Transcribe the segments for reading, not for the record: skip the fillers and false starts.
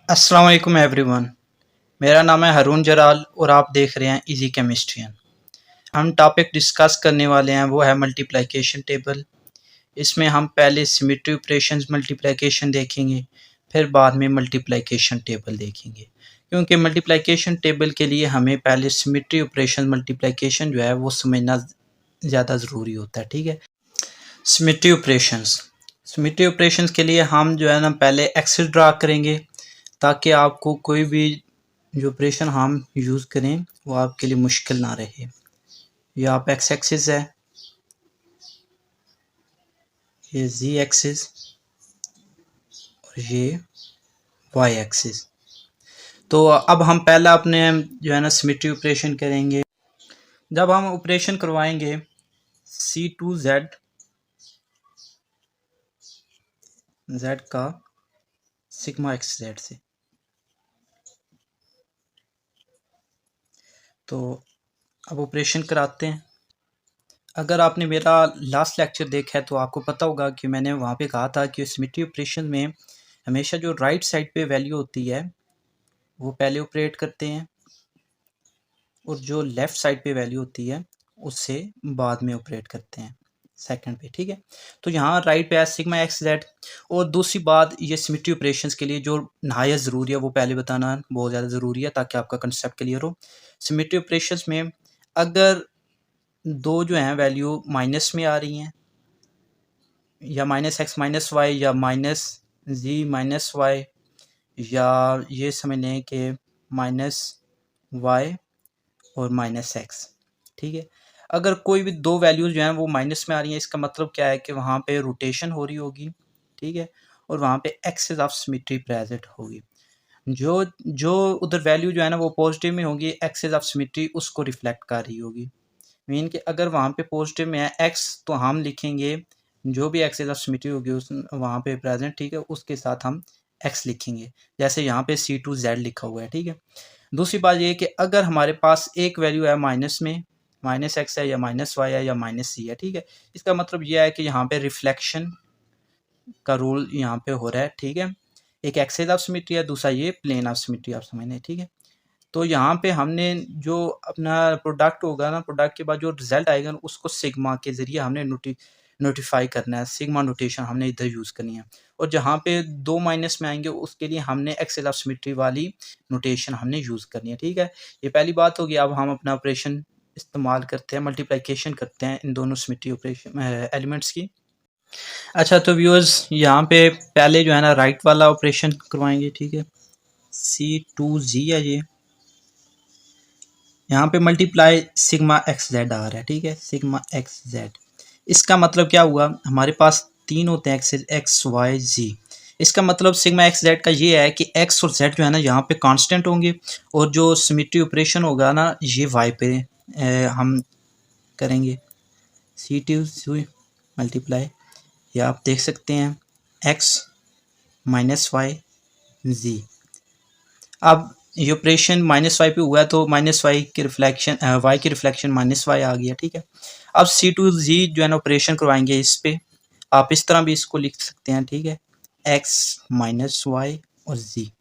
अस्सलाम वालेकुम एवरीवन। मेरा नाम है हारून जराल और आप देख रहे हैं इजी केमिस्ट्रियन। हम टॉपिक डिस्कस करने वाले हैं वो है मल्टीप्लिकेशन टेबल। इसमें हम पहले सिमेट्री ऑपरेशंस मल्टीप्लिकेशन देखेंगे, फिर बाद में मल्टीप्लिकेशन टेबल देखेंगे, क्योंकि मल्टीप्लिकेशन टेबल के लिए हमें पहले सिमेट्री ऑपरेशन मल्टीप्लिकेशन जो है वो समझना ज़्यादा ज़रूरी होता है। ठीक है, सिमेट्री ऑपरेशंस सिमेट्री ऑपरेशंस के लिए हम जो है ना पहले एक्सेस ड्रा करेंगे, ताकि आपको कोई भी जो ऑपरेशन हम यूज़ करें वो आपके लिए मुश्किल ना रहे। ये आप एक्स एक्सिस है, ये जी एक्सिस और ये वाई एक्सिस। तो अब हम पहला अपने जो है ना सिमेट्री ऑपरेशन करेंगे। जब हम ऑपरेशन करवाएंगे सी टू जेड जेड का सिग्मा एक्स जेड से, तो अब ऑपरेशन कराते हैं। अगर आपने मेरा लास्ट लेक्चर देखा है तो आपको पता होगा कि मैंने वहाँ पे कहा था कि सिमेट्री ऑपरेशन में हमेशा जो राइट साइड पे वैल्यू होती है वो पहले ऑपरेट करते हैं, और जो लेफ़्ट साइड पे वैल्यू होती है उससे बाद में ऑपरेट करते हैं सेकंड पे। ठीक है, तो यहाँ राइट पे है सिग्मा एक्स जेड। और दूसरी बात, ये सिमेट्री ऑपरेशंस के लिए जो नहायत ज़रूरी है वो पहले बताना बहुत ज़्यादा ज़रूरी है, ताकि आपका कंसेप्ट क्लियर हो। सिमेट्री ऑपरेशंस में अगर दो जो हैं वैल्यू माइनस में आ रही हैं, या माइनस एक्स माइनस वाई, या माइनस जी माइनस वाई, या ये समझ लें कि माइनस वाई और माइनस एक्स। ठीक है, अगर कोई भी दो वैल्यूज़ जो हैं वो माइनस में आ रही हैं, इसका मतलब क्या है कि वहाँ पे रोटेशन हो रही होगी। ठीक है, और वहाँ पे एक्सेस ऑफ सिमेट्री प्रेजेंट होगी। जो जो उधर वैल्यू जो है ना वो पॉजिटिव में होगी, एक्सेस ऑफ सिमेट्री उसको रिफ्लेक्ट कर रही होगी। मीन कि अगर वहाँ पे पॉजिटिव में है एक्स, तो हम लिखेंगे जो भी एक्सेस ऑफ सिमेट्री होगी उस वहाँ पे प्रेजेंट, ठीक है, उसके साथ हम एक्स लिखेंगे, जैसे यहाँ पे सी टू जेड लिखा हुआ है। ठीक है, दूसरी बात ये है कि अगर हमारे पास एक वैल्यू है माइनस में, माइनस एक्स है या माइनस वाई है या माइनस सी है, ठीक है, इसका मतलब यह है कि यहाँ पे रिफ्लेक्शन का रूल यहाँ पे हो रहा है। ठीक है, एक एक्सेस ऑफ सिमेट्री है, दूसरा ये प्लेन ऑफ सिमेट्री आप समझने। ठीक है, तो यहाँ पे हमने जो अपना प्रोडक्ट होगा ना, प्रोडक्ट के बाद जो रिजल्ट आएगा ना, उसको सिग्मा के ज़रिए हमने नोटिफाई करना है। सिग्मा नोटेशन हमने इधर यूज़ करनी है, और जहाँ पे दो माइनस में आएंगे उसके लिए हमने एक्सेल ऑफ सिमेट्री वाली नोटेशन हमने यूज़ करनी है। ठीक है, ये पहली बात होगी। अब हम अपना ऑपरेशन इस्तेमाल करते हैं, मल्टीप्लिकेशन करते हैं इन दोनों सिमेट्री ऑपरेशन एलिमेंट्स की। अच्छा, तो व्यूअर्स यहाँ पे पहले जो है ना राइट वाला ऑपरेशन करवाएंगे। ठीक है, C2Z है ये, यहाँ पे मल्टीप्लाई सिग्मा एक्स जेड आ रहा है। ठीक है, सिग्मा एक्स जेड, इसका मतलब क्या हुआ, हमारे पास तीन होते हैं एक्सेस एक्स वाई जी। इसका मतलब सिग्मा एक्स जेड का ये है कि एक्स और जेड जो है ना यहाँ पे कांस्टेंट होंगे, और जो सिमेट्री ऑपरेशन होगा ना ये वाई पे हम करेंगे। C2 मल्टीप्लाई, ये आप देख सकते हैं एक्स माइनस वाई जी। अब ये ऑपरेशन माइनस वाई पे हुआ है, तो माइनस वाई की रिफ्लेक्शन वाई की रिफ्लेक्शन माइनस वाई आ गया। ठीक है, अब सी टू जी जो है ना ऑपरेशन करवाएंगे इस पे, आप इस तरह भी इसको लिख सकते हैं। ठीक है, एक्स माइनस वाई और जी।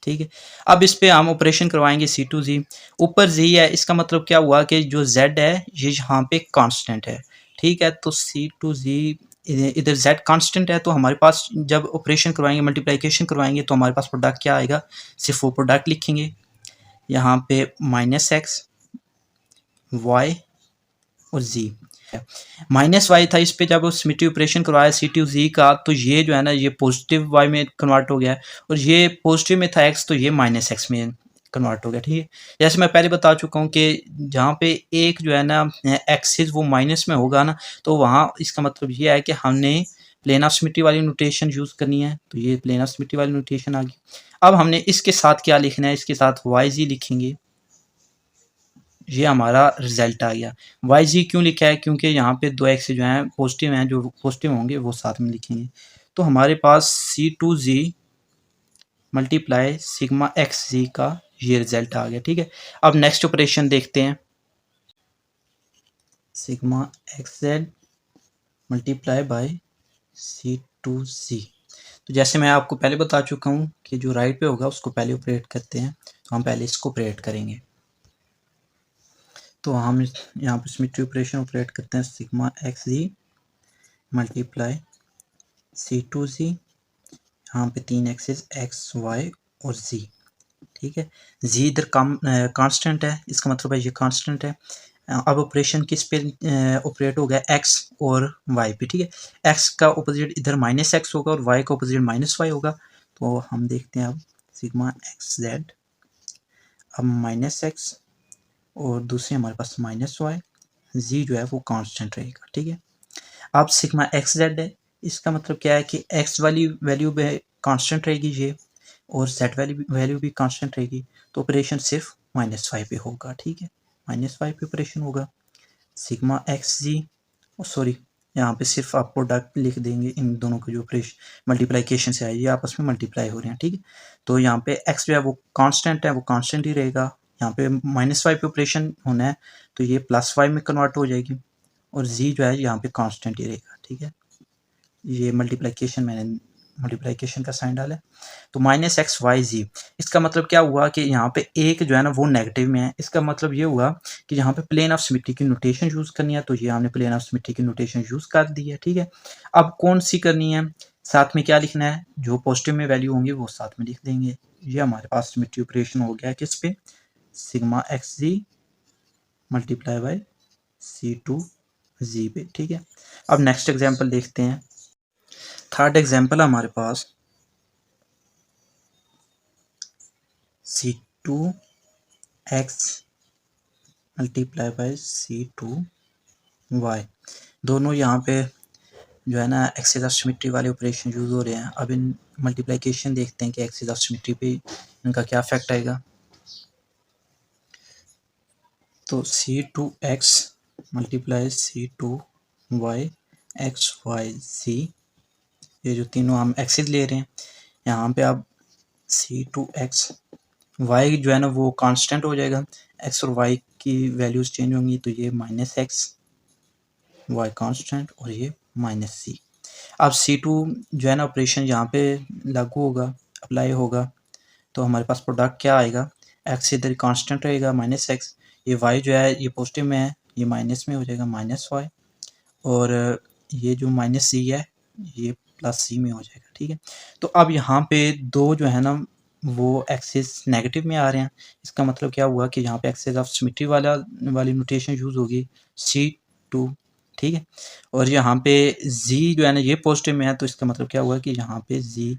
ठीक है, अब इस पे हम ऑपरेशन करवाएंगे सी टू जी। ऊपर जी है, इसका मतलब क्या हुआ कि जो जेड है ये यहाँ पे कांस्टेंट है। ठीक है, तो सी टू जी, इधर जेड कांस्टेंट है, तो हमारे पास जब ऑपरेशन करवाएंगे मल्टीप्लिकेशन करवाएंगे तो हमारे पास प्रोडक्ट क्या आएगा, सिर्फ वो प्रोडक्ट लिखेंगे। यहाँ पे माइनस एक्स वाई और जी, माइनस वाई था इस पे, जब सिमेट्री ऑपरेशन करवाया सी टू जी का, तो ये जो है ना ये पॉजिटिव वाई में कन्वर्ट हो गया है, और ये पॉजिटिव में था एक्स, तो ये माइनस एक्स में कन्वर्ट हो गया। ठीक है, जैसे मैं पहले बता चुका हूँ कि जहाँ पे एक जो है ना एक्सिस वो माइनस में होगा ना, तो वहाँ इसका मतलब ये है कि हमने प्लेन ऑफ सिमेट्री वाली नोटेशन यूज़ करनी है, तो ये प्लेन ऑफ सिमेट्री वाली नोटेशन आ गई। अब हमने इसके साथ क्या लिखना है, इसके साथ वाई जी लिखेंगे। ये हमारा रिजल्ट आ गया। वाई जी क्यों लिखा है, क्योंकि यहाँ पे दो एक्स जो हैं पॉजिटिव हैं, जो पॉजिटिव होंगे वो साथ में लिखेंगे। तो हमारे पास C two z multiply sigma x z का ये रिजल्ट आ गया। ठीक है, अब नेक्स्ट ऑपरेशन देखते हैं, sigma x z multiply by C two z. तो जैसे मैं आपको पहले बता चुका हूँ कि जो राइट पे होगा उसको पहले ऑपरेट करते हैं, तो हम पहले इसको ऑपरेट करेंगे। तो हम यहाँ पे सिमेट्री ऑपरेशन ऑपरेट करते हैं, सिग्मा एक्स जी मल्टीप्लाई C2Z, यहाँ पे 3 एक्सेस एक्स वाई और z, ठीक है। z इधर कांस्टेंट है, इसका मतलब है ये कांस्टेंट है। अब ऑपरेशन किस पे ऑपरेट हो गया, x और y पे, ठीक है। x का ऑपोजिट इधर माइनस एक्स होगा और y का ऑपोजिट माइनस वाई होगा। तो हम देखते हैं अब सिग्मा एक्स जेड, अब माइनस एक्स और दूसरे हमारे पास माइनस वाई, z जो है वो कांस्टेंट रहेगा, ठीक है। अब सिग्मा एक्स जेड है, इसका मतलब क्या है कि x वाली वैल्यू भी कांस्टेंट रहेगी ये, और z वाली वैल्यू भी कांस्टेंट रहेगी। तो ऑपरेशन सिर्फ -5 पे होगा, ठीक है, -5 पे ऑपरेशन होगा। सिग्मा एक्स जी, सॉरी यहाँ पे सिर्फ आप प्रोडक्ट लिख देंगे, इन दोनों का जो ऑपरेशन मल्टीप्लाइकेशन से आई, ये आपस में मल्टीप्लाई हो रहे हैं, ठीक है। तो यहाँ पे x जो है वो कांस्टेंट है, वो कांस्टेंट ही रहेगा। यहाँ पे -5 पे ऑपरेशन होना है तो ये +5 में कन्वर्ट हो जाएगी, और z जो है यहाँ पे कांस्टेंट ही रहेगा, ठीक है। ये मल्टीप्लिकेशन मैंने मल्टीप्लिकेशन का साइन डाला है। तो -xyz, इसका मतलब क्या हुआ कि यहाँ पे एक जो है ना वो नेगेटिव में है। इसका मतलब ये हुआ कि यहाँ पे प्लेन ऑफ सिमेट्री की नोटेशन यूज़ करनी है, तो ये हमने प्लेन ऑफ सिमेट्री की नोटेशन यूज़ कर दी है, ठीक है। अब कौन सी करनी है, साथ में क्या लिखना है, जो पॉजिटिव में वैल्यू होंगी वो साथ में लिख देंगे। ये हमारे पास सिमेट्री ऑपरेशन हो गया किस पे, sigma x ji multiply by C2Z पे, ठीक है। अब नेक्स्ट एग्जाम्पल देखते हैं। थर्ड एग्जाम्पल हमारे पास C2x मल्टीप्लाई बाई C2y, दोनों यहाँ पे जो है ना एक्सेस ऑफ सिमेट्री वाले ऑपरेशन यूज हो रहे हैं। अब इन मल्टीप्लिकेशन देखते हैं कि एक्सेस ऑफ सिमेट्री पे इनका क्या इफेक्ट आएगा। तो C2x multiply C2y x Y z, ये जो तीनों हम एक्सेस ले रहे हैं, यहाँ पे अब C2x y जो है ना वो कांस्टेंट हो जाएगा, x और y की वैल्यूज चेंज होंगी, तो ये -x y कांस्टेंट और ये -c। अब C2 जो है ना ऑपरेशन यहाँ पे लागू होगा, अप्लाई होगा, तो हमारे पास प्रोडक्ट क्या आएगा, x इधर कांस्टेंट रहेगा -x, ये y जो है ये पॉजिटिव में है, ये माइनस में हो जाएगा -y, और ये जो -c है ये +c में हो जाएगा, ठीक है। तो अब यहाँ पे दो जो है ना वो एक्सेस नेगेटिव में आ रहे हैं। इसका मतलब क्या हुआ कि यहाँ पे एक्सेस ऑफ सिमेट्री वाली नोटेशन यूज़ होगी C2, ठीक है। और यहाँ पे z जो है ना ये पॉजिटिव में है, तो इसका मतलब क्या हुआ कि यहाँ पे z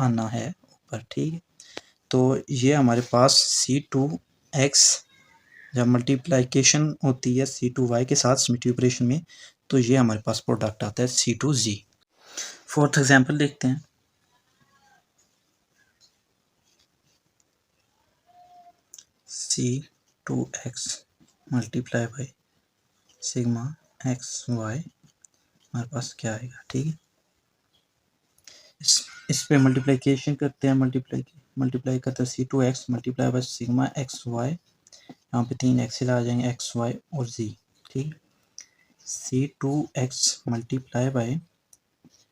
आना है ऊपर, ठीक है। तो ये हमारे पास C2x जब मल्टीप्लिकेशन होती है C2y के साथ सिमेट्री ऑपरेशन में, तो ये हमारे पास प्रोडक्ट आता है C2z। फोर्थ एग्जांपल देखते हैं। C2x multiply by sigma X Y, हमारे पास क्या आएगा, ठीक है। इस पे मल्टीप्लिकेशन करते हैं, मल्टीप्लाई करते हैं C2x multiply by sigma X Y, यहाँ पे 3 एक्सेल आ जाएंगे एक्स वाई और z, ठीक है। C2x multiply by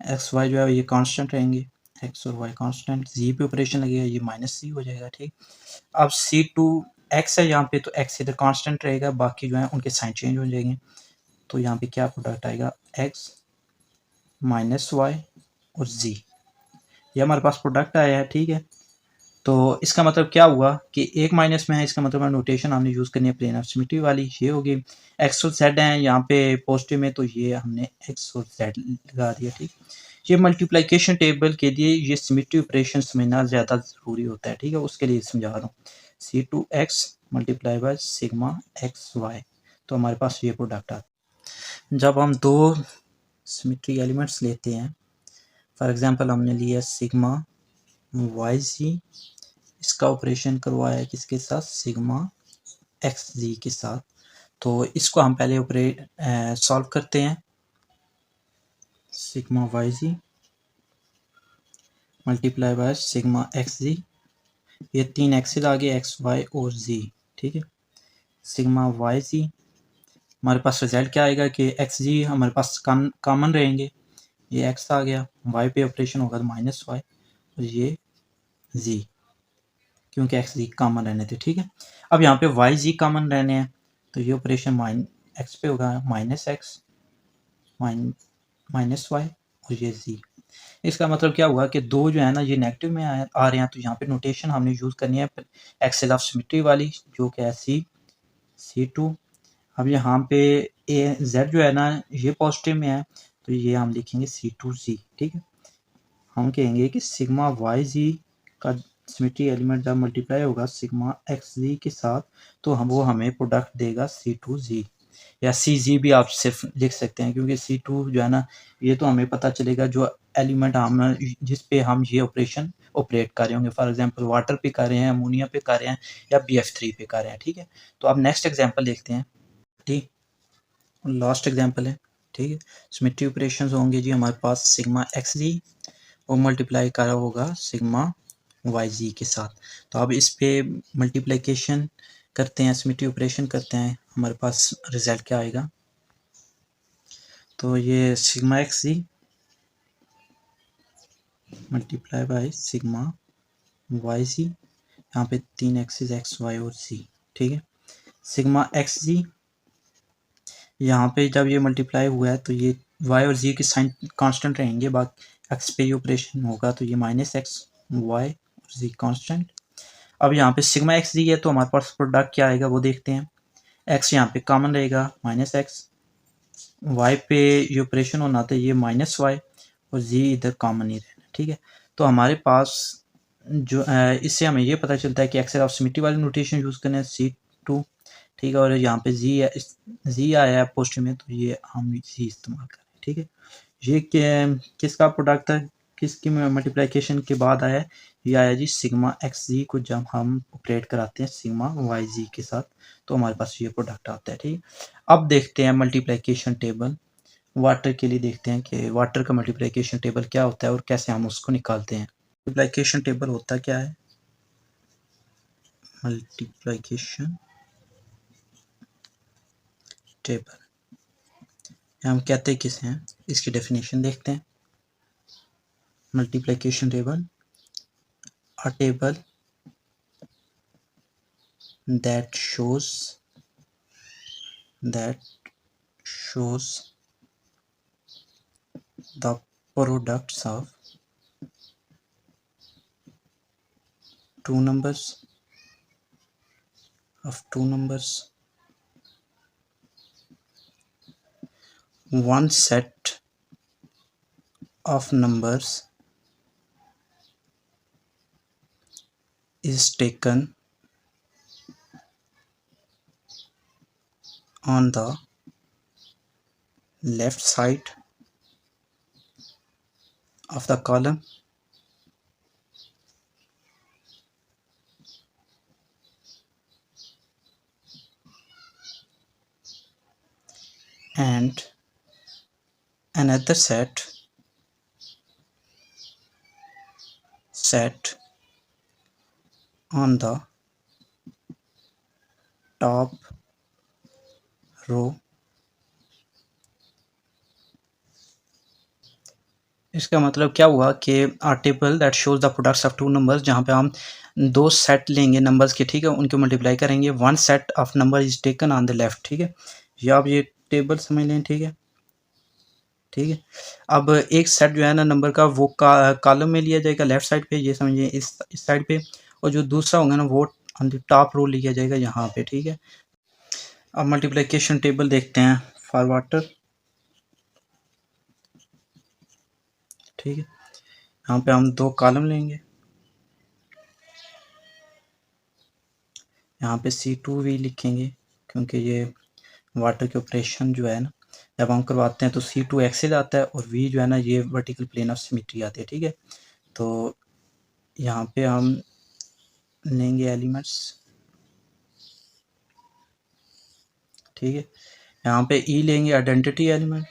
x Y जो है ये कांस्टेंट रहेंगे, एक्स और वाई कांस्टेंट, z पे ऑपरेशन लगेगा, ये -c हो जाएगा, ठीक। अब C2x है यहाँ पे, तो x इधर कांस्टेंट रहेगा, बाकी जो है उनके साइन चेंज हो जाएंगे, तो यहाँ पे क्या प्रोडक्ट आएगा, x -y और z, ये हमारे पास प्रोडक्ट आया है, ठीक है। तो इसका मतलब क्या हुआ कि एक माइनस में है, इसका मतलब नोटेशन हमने यूज़ करनी है प्लेन ऑफ सिमेट्री वाली, ये होगी। एक्स और जेड हैं यहाँ पे पॉजिटिव में, तो ये हमने एक्स और जेड लगा दिया, ठीक। ये मल्टीप्लिकेशन टेबल के लिए ये सिमेट्री ऑपरेशन समझना ज़्यादा ज़रूरी होता है, ठीक है, उसके लिए समझा रहा हूँ। C2x multiply by sigma X Y, तो हमारे पास ये प्रोडक्ट आता है। जब हम दो सिमेट्री एलिमेंट्स लेते हैं, फॉर एग्जांपल हमने लिया सिग्मा वाई जी, इसका ऑपरेशन करवाया किसके साथ, सिग्मा एक्स जी के साथ, तो इसको हम पहले सॉल्व करते हैं। Sigma y z multiply by sigma x z, ये 3 एक्सेल आ गए एक्स वाई और जी, ठीक है। सिग्मा वाई जी, हमारे पास रिजल्ट क्या आएगा कि एक्स जी हमारे पास कॉमन रहेंगे, ये x आ गया, y पे ऑपरेशन होगा तो माइनस वाई, और ये z, क्योंकि एक्स जी कॉमन रहने थे। ठीक है, अब यहाँ पे वाई जी कॉमन रहने हैं तो ये ऑपरेशन एक्स पे होगा माइनस एक्स माइनस वाई, और ये जी। इसका मतलब क्या हुआ कि दो जो है ना ये नेगेटिव में आ रहे हैं, तो यहाँ पे नोटेशन हमने यूज़ करनी है एक्सेल ऑफ सिमेट्री वाली, जो कि है C2। अब यहाँ पे ए जेड जो है ना ये पॉजिटिव में है, तो ये हम लिखेंगे C2Z। ठीक है, हम कहेंगे कि सिग्मा वाई जी का सिमेट्री एलिमेंट जब मल्टीप्लाई होगा सिग्मा एक्स जी के साथ, तो वो हमें प्रोडक्ट देगा C2Z, या CZ भी आप सिर्फ लिख सकते हैं, क्योंकि C2 जो है ना ये तो हमें पता चलेगा जो एलिमेंट हम जिस पे हम ये ऑपरेशन ऑपरेट कर रहे होंगे। फॉर एग्जांपल वाटर पे कर रहे हैं, अमोनिया पे कर रहे हैं, या BF3 पे कर रहे हैं। ठीक है, तो अब नेक्स्ट एग्जांपल देखते हैं। ठीक, लास्ट एग्जांपल है। ठीक है, सिमेट्री ऑपरेशंस होंगे जी हमारे पास सिग्मा एक्स जी और मल्टीप्लाई करा होगा सिग्मा वाई जी के साथ। तो अब इस पे मल्टीप्लिकेशन करते हैं, सिमेट्री ऑपरेशन करते हैं, हमारे पास रिजल्ट क्या आएगा। तो ये sigma x ji multiply by sigma y z, यहाँ पे 3 एक्सिस एक्स वाई और जी। ठीक है, सिग्मा एक्स जी यहाँ पे जब ये मल्टीप्लाई हुआ है तो ये y और z के साइन कांस्टेंट रहेंगे, बाकी x पे ये ऑपरेशन होगा तो ये माइनस एक्स वाई और z कांस्टेंट। अब यहाँ पे सिग्मा एक्स जी है तो हमारे पास प्रोडक्ट क्या आएगा वो देखते हैं। x यहाँ पे कॉमन रहेगा माइनस एक्स, y पे ये ऑपरेशन होना था ये माइनस वाई, और z इधर कॉमन ही रहना। ठीक है, तो हमारे पास जो इससे हमें ये पता चलता है कि एक्सेल ऑफ सिमेट्री वाली नोटेशन यूज़ करना है C2। ठीक है, और यहाँ पे जी आया है पोस्ट में, तो ये हम जी इस्तेमाल करें। ठीक है, ये किसका प्रोडक्ट है, किसकी मल्टीप्लिकेशन के बाद आया है, ये आया जी सिग्मा एक्स जी को जब हम ऑपरेट कराते हैं सिग्मा वाई जी के साथ, तो हमारे पास ये प्रोडक्ट आता है। ठीक है, अब देखते हैं मल्टीप्लिकेशन टेबल वाटर के लिए, देखते हैं कि वाटर का मल्टीप्लिकेशन टेबल क्या होता है और कैसे हम उसको निकालते हैं। मल्टीप्लिकेशन टेबल होता क्या है, मल्टीप्लिकेशन टेबल हम कहते किसे हैं, इसकी डेफिनेशन देखते हैं। Multiplication table, a table that shows the products of two numbers one set of numbers is taken on the left side of the column and another set on the top row। इसका मतलब क्या हुआ कि a table that shows the products of two numbers, जहाँ पे हम दो set लेंगे नंबर्स के। ठीक है, उनके मल्टीप्लाई करेंगे, one set of number is taken on the left. ठीक है, या आप ये टेबल समझ लें। ठीक है, ठीक है, अब एक सेट जो है ना नंबर का वो कॉलम में लिया जाएगा लेफ्ट साइड पे, ये समझिए इस साइड पे, और जो दूसरा होगा ना वो ऑन द टॉप रो लिया जाएगा यहाँ पे। ठीक है, अब मल्टीप्लिकेशन टेबल देखते हैं फॉर वाटर। ठीक है, यहाँ पे हम दो कॉलम लेंगे, यहाँ पे C2 भी लिखेंगे, क्योंकि ये वाटर के ऑपरेशन जो है ना जब हम करवाते हैं तो C2 एक्सेल आता है, और V जो है ना ये वर्टिकल प्लेन ऑफ सिमेट्री आती है। ठीक है, तो यहाँ पे हम लेंगे एलिमेंट्स। ठीक है, यहाँ पे E लेंगे identity element,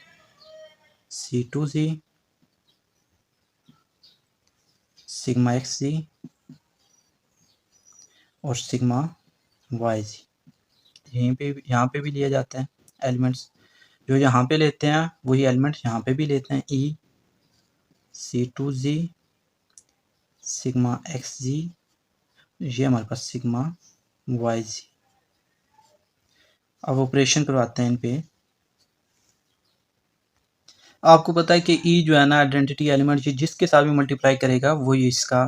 C2Z sigma x z और सिग्मा वाई जी। यहाँ पे भी लिया जाता है एलिमेंट्स, जो यहाँ पे लेते हैं वही एलिमेंट्स यहाँ पे भी लेते हैं। ई C2Z सिग्मा XZ, ये हमारे पास सिग्मा YZ। अब ऑपरेशन करवाते हैं इन पे। आपको पता है कि ई जो है ना आइडेंटिटी एलिमेंट जिसके साथ भी मल्टीप्लाई करेगा वो ही इसका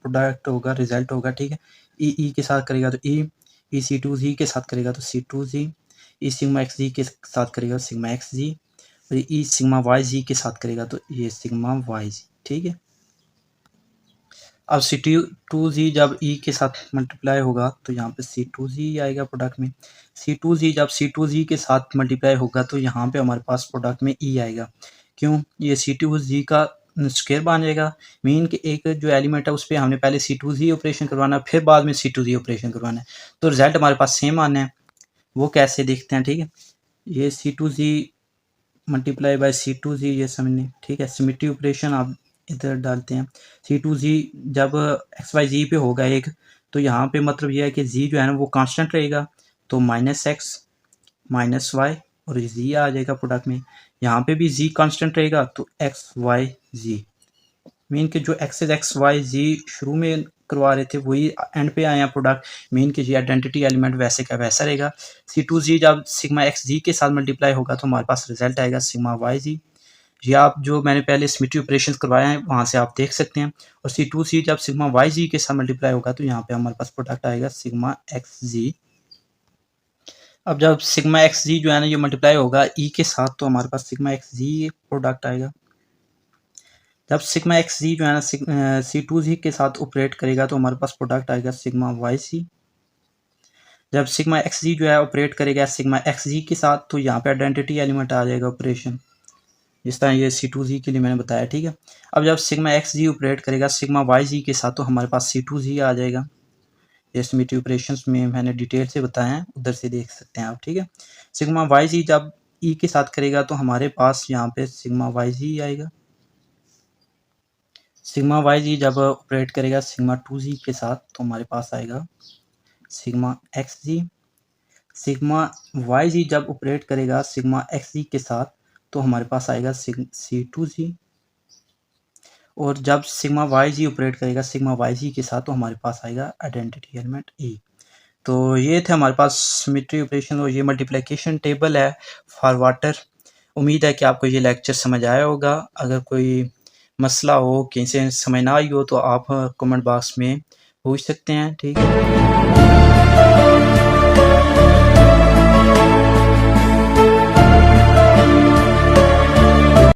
प्रोडक्ट होगा, रिजल्ट होगा, ठीक है। ई के साथ करेगा तो ई C2Z के साथ करेगा तो C2Z, ई सिग्मा XZ के साथ करेगा तो सिग्मा XZ, और ई सिग्मा YZ के साथ करेगा तो ये सिग्मा YZ, ठीक है। अब C2Z जब ई के साथ मल्टीप्लाई होगा तो यहाँ पे C2Z आएगा प्रोडक्ट में। C2Z जब C2Z के साथ मल्टीप्लाई होगा तो यहाँ पे हमारे पास प्रोडक्ट में ई आएगा। क्यों? ये C2Z का स्क्वायर बन जाएगा, मीन के एक जो एलिमेंट है उस पर हमने पहले C2Z ऑपरेशन करवाना है, फिर बाद में C2Z ऑपरेशन करवाना है, तो रिजल्ट हमारे पास सेम आना है। वो कैसे देखते हैं, ठीक है। ये C2Z मल्टीप्लाई बाय C2Z ये समझने, ठीक है। सिमेट्री ऑपरेशन आप इधर डालते हैं। C2Z जब XYZ पे होगा एक, तो यहाँ पे मतलब ये है कि Z जो है ना वो कांस्टेंट रहेगा, तो -X -Y और Z आ जाएगा प्रोडक्ट में। यहाँ पे भी Z कांस्टेंट रहेगा तो XYZ, मीन के जो XYZ शुरू में करवा रहे थे वही एंड पे आया प्रोडक्ट, मीन के जी आइडेंटिटी एलिमेंट वैसे का वैसा रहेगा। C2Z जब सिग्मा XZ के साथ मल्टीप्लाई होगा तो हमारे पास रिजल्ट आएगा सिग्मा YZ। ये आप जो मैंने पहले सिमेट्री ऑपरेशन करवाया है वहाँ से आप देख सकते हैं। और C2Z जब सिग्मा YZ के साथ मल्टीप्लाई होगा तो यहाँ पे हमारे पास प्रोडक्ट आएगा सिग्मा XZ। अब जब सिग्मा XZ जो है ना ये मल्टीप्लाई होगा ई के साथ तो हमारे पास सिग्मा XZ प्रोडक्ट आएगा। जब सिग्मा XZ जो है ना C2Z के साथ ऑपरेट करेगा तो हमारे पास प्रोडक्ट आएगा सिग्मा YZ। जब सिग्मा XZ जो है ऑपरेट करेगा सिग्मा XZ के साथ तो यहाँ पे आइडेंटिटी एलिमेंट आ जाएगा ऑपरेशन, जिस तरह ये C2Z के लिए मैंने बताया, ठीक है। अब जब सिग्मा XZ ऑपरेट करेगा सिग्मा YZ के साथ तो हमारे पास C2Z आ जाएगा। ये सिमेट्री ऑपरेशंस में मैंने डिटेल से बताया है, उधर से देख सकते हैं आप, ठीक है। सिग्मा YZ जब ई के साथ करेगा तो हमारे पास यहाँ पे सिग्मा YZ आएगा। सिग्मा YZ जब ऑपरेट करेगा सिग्मा 2Z के साथ तो हमारे पास आएगा सिग्मा XZ। सिग्मा YZ जब ऑपरेट करेगा सिग्मा XZ के साथ तो हमारे पास आएगा C2Z। और जब सिग्मा YZ ऑपरेट करेगा सिग्मा YZ के साथ तो हमारे पास आएगा आइडेंटिटी एलिमेंट E। तो ये थे हमारे पास सिमेट्री ऑपरेशन और ये मल्टीप्लिकेशन टेबल है फॉर वाटर। उम्मीद है कि आपको ये लेक्चर समझ आया होगा। अगर कोई मसला हो, कहीं से समझ ना आई हो तो आप कमेंट बॉक्स में पूछ सकते हैं, ठीक है।